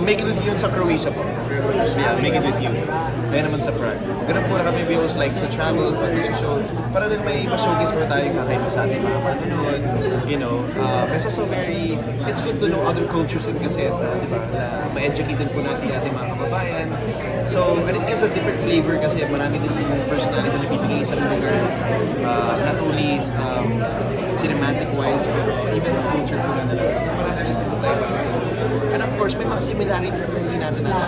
Make It With You sa Croatia po. Yeah, Make It With You. Kaya naman sa Prague. Ganun po na kami, we always like to travel, pag-show. Para din may ma-showcase mo tayo kakaiba sa ating mga manonood. You know, it's also very, it's good to know other cultures din kasi, di ba, na ma-educate din po natin ating mga kababayan. So, and it gives a different flavor kasi marami din yung personality na bibigay sa lugar. Not only cinematic-wise, but even sa culture po na nila. Marami din po tayo. And of course, may mga similarities na hindi natin alam.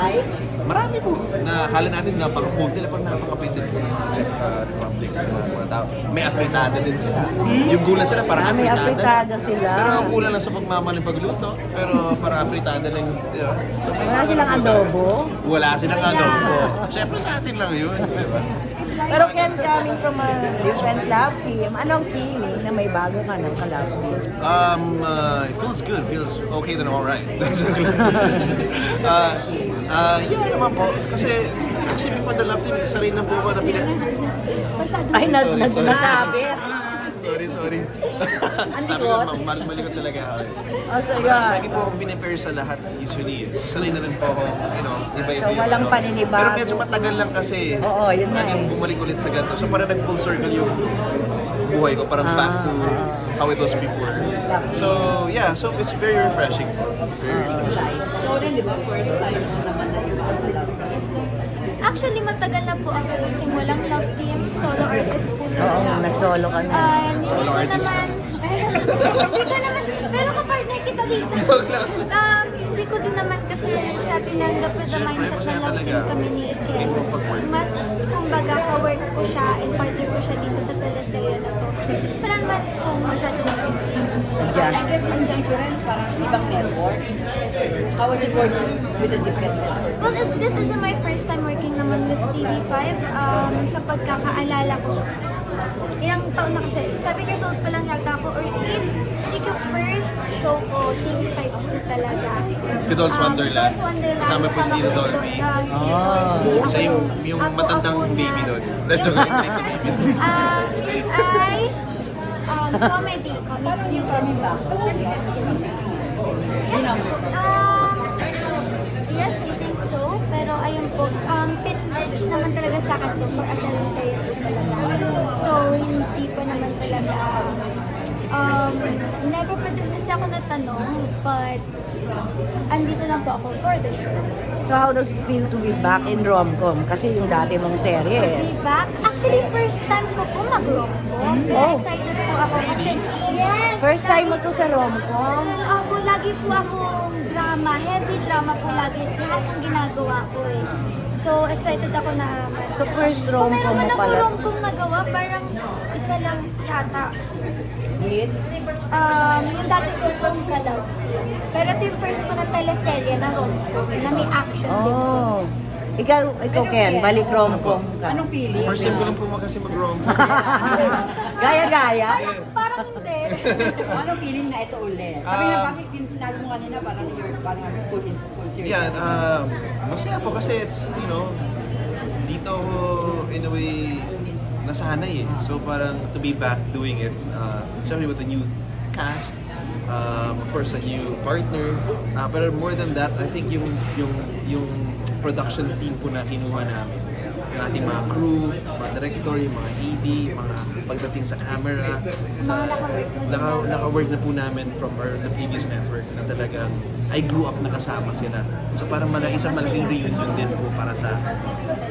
Marami po. Na akala natin napaka-kunti na pag napaka-pwede po ng Czech Republic ng mga tao. May afritada din sila. Yung gula sila parang May afritada. afritada sila. Pero ang kulang lang sa pagmamaling pagluto. Pero parang afritada lang. So, Wala silang adobo. Wala silang adobo. Siyempre sa atin lang yun. Diba? Pero Ken, coming from a different love team, anong feeling na may bago ka ng ka-love team? It feels good. Feels okay then alright. Yeah naman po. Kasi actually before the love team, isa rin na po ako na Ay, Sorry. nasabi. Sorry. Ang Sabi likod. ko, malikot talaga ako. Oh, so Lagi po akong pinipare sa lahat usually. So, sanay na rin po ako, you know, iba-iba So, walang ano. paninibago. Pero medyo matagal lang kasi. Oo, yun na Laging eh. bumalik ulit sa ganito. So, parang nag-full circle yung buhay ko. Parang back to how it was before. So, yeah. So, it's very refreshing. Very refreshing. Lauren, di ba, first time mo naman na yung love team? Actually, matagal na po ako kasi walang love team. Solo artist po Oo, talaga. nag-solo ka na. Hindi Solo ko artist naman, hindi ko naman, pero kapartner kita dito. Hindi ko din naman kasi siya tinanggap with the mindset na love team kami ni Ken. Mas, kumbaga, ka-work ko siya and partner ko siya dito sa teleserye na to. Wala naman po masyadong I guess yung difference, parang ibang network. How was it working with a different network? Well, this isn't my first time working naman with TV5. Sa pagkakaalala ko, ilang taon na kasi, 7 years old pa lang yata ako, or 8. I think yung first show ko, TV5 po talaga. Kidol's Wonderland. Kidol's Wonderland. Kasama po si Tito Dolphy. Si Dolphy. Siya yung matandang baby doon. That's okay. Yun ay comedy. Parang yung coming back. Yes, I think so. Pero ayun po, pitch naman talaga sa akin to for a teleserye po talaga. So, hindi pa naman talaga, never pa din kasi ako natanong, but andito lang po ako for the show. So how does it feel to be back in rom-com? Kasi yung dati mong serye. Be back. Actually, first time ko po mag-rom-com. Kaya Oh. excited po ako kasi, yes! First time mo to sa rom-com? Ako, lagi po akong drama. Heavy drama po lagi. Lahat ng ginagawa ko eh. So, excited ako na So first Kung rom-com meron mo man ako pala. rom-com nagawa, parang isa lang yata. Hit? Yung dati ko pong ka-love team. Pero ito yung first ko na teleserye na rom-com, na may action din. Oh. Ikaw Ken, balik rom-com ka. Anong feeling? First time ko lang po kasi mag-rom. Gaya-gaya? Parang hindi. Anong feeling na ito ulit? Sabi na bakit din sinabi mo kanina parang you're parang full series. Yeah, masaya po kasi it's, you know, dito ako in a way nasanay eh. So parang to be back doing it, especially with a new cast, of course a new partner, pero more than that, I think yung production team po na kinuha namin, ng ating mga crew, mga director, yung mga AD, mga pagdating sa camera, sa naka-work na po namin from the previous network na talagang I grew up nakasama sila. So parang isang malaking reunion din po para sa akin.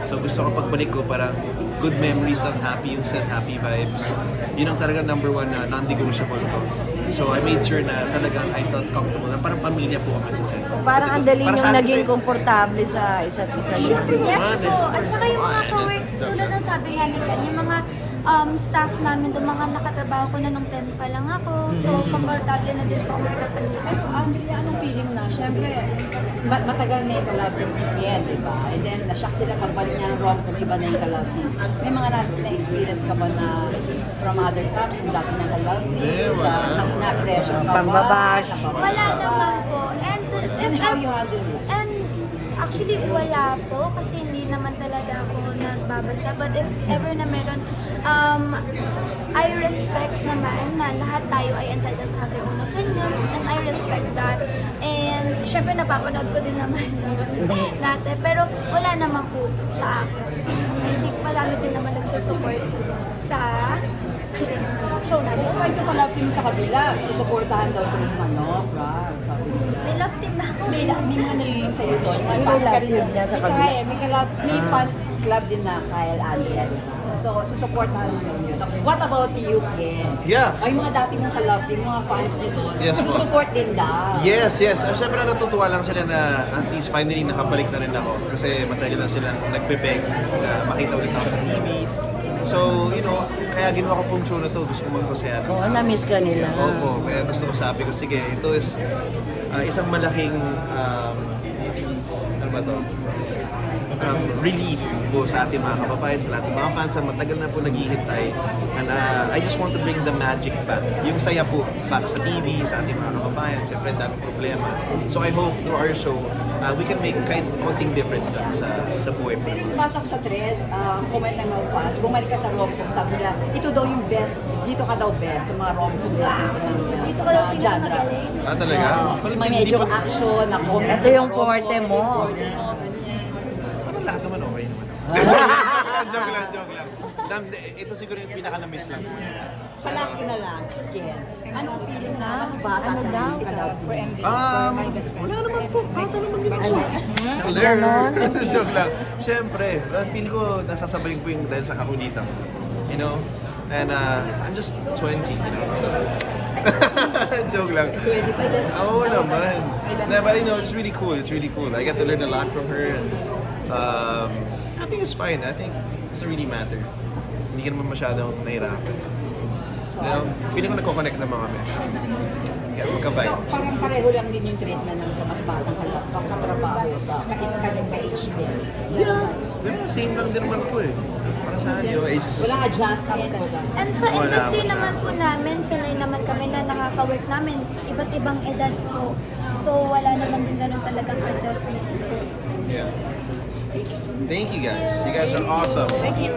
So gusto ko pagbalik ko parang good memories lang, happy yung set, happy vibes. Yun ang talagang number one na non-negotiable ko. So I made sure na talagang I felt comfortable na parang pamilya po kami sa set. Parang ang dali Para niyong sa akin naging kasi- komportable sa isa't isa. Yes po. At saka yung mga ka-work, tulad ng sabi nga ni Ken, yung mga staff namin doon, mga nakatrabaho ko na nung 10 pa lang ako. So, komportable na din po ako sa kanila. Pero Andrea, anong feeling na? Siyempre, matagal na yung ka-love team si Ken, di ba? And then, na-shock sila pagbalik niya ng rom-com, iba na yung ka-love team. May mga na-experience ka ba na from other traps, yung dati ng ka-love team, wala. na-pressure ka ba? Pambabash. Wala naman po. And how you handle it? And Actually, wala po kasi hindi naman talaga ako nagbabasa. But if ever na meron, I respect naman na lahat tayo ay entitled to have their own opinions and I respect that. And syempre napapanood ko din naman dati. Pero wala naman po sa akin. Hindi marami din naman nagsusupport sa show natin. Kahit yung ka-love team sa kabila, susuportahan daw ito yung manok, right? Sabi nila. May love team na ako. May mga narinig sa'yo doon. May May fans ka love rin. team niya sa kabila. May fans club din na Kyle Andrea. So, susuportahan mo yun. What about you, Ken? Yeah. Ay, mga dati mong ka-love team, mga fans mo doon. Yes, po. Susupport din daw. Yes. Siyempre natutuwa lang sila na at least finally nakabalik na rin ako. Kasi matagal na sila nagpe-beg na makita ulit ako sa TV. So, kaya ginawa ko pong show na to. Gusto ko magpasaya ng Oo, tao. na-miss ka nila. Opo, kaya gusto ko sabi ko, sige, ito is isang malaking, ano ba to? Relief po sa ating mga kababayan, sa lahat ng mga fans na matagal na po naghihintay. And I just want to bring the magic back. Yung saya po back sa TV, sa ating mga kababayan. Siyempre, daming problema. So I hope through our show, we can make kahit konting difference lang sa buhay po. Nabasa ko sa thread, comment ng mga fans, bumalik ka sa rom-com, sabi nila, ito daw yung best, dito ka daw best sa mga rom-com Dito ko lang genre. pinakamagaling. Talaga? May medyo action na comedy. Ito yung forte mo. Parang lahat naman okay naman. Joke lang. Ito siguro yung pinaka-na-miss lang. Palas ka na lang, Ken. Anong feeling na mas bata Ano sa daw? hindi ka love team? Wala naman po. Bata naman din ako. Ganon? Joke lang. Siyempre, feeling ko nasasabayin ko yung dahil sa kakulitan. You know? And I'm just 20, so... Joke lang. Oo naman. No, but it's really cool. It's really cool. I get to learn a lot from her. And, I think it's fine. I think it doesn't really matter. Hindi ka naman masyadong nahirapan. Feeling ko nagko-connect naman kami. Kaya magkabay. So, parang pareho lang din yung treatment ng sa mas batang katrabaho sa ka-HBL. Yeah, same lang din naman po eh. Para sa akin, yung age is... Walang adjustment. And sa Wala, industry wala. naman po namin, sanay naman kami na nakaka-work namin, iba't ibang edad po. So wala naman din ganun talagang adjustments po. Yeah. Thank you guys. You guys are awesome. Thank you.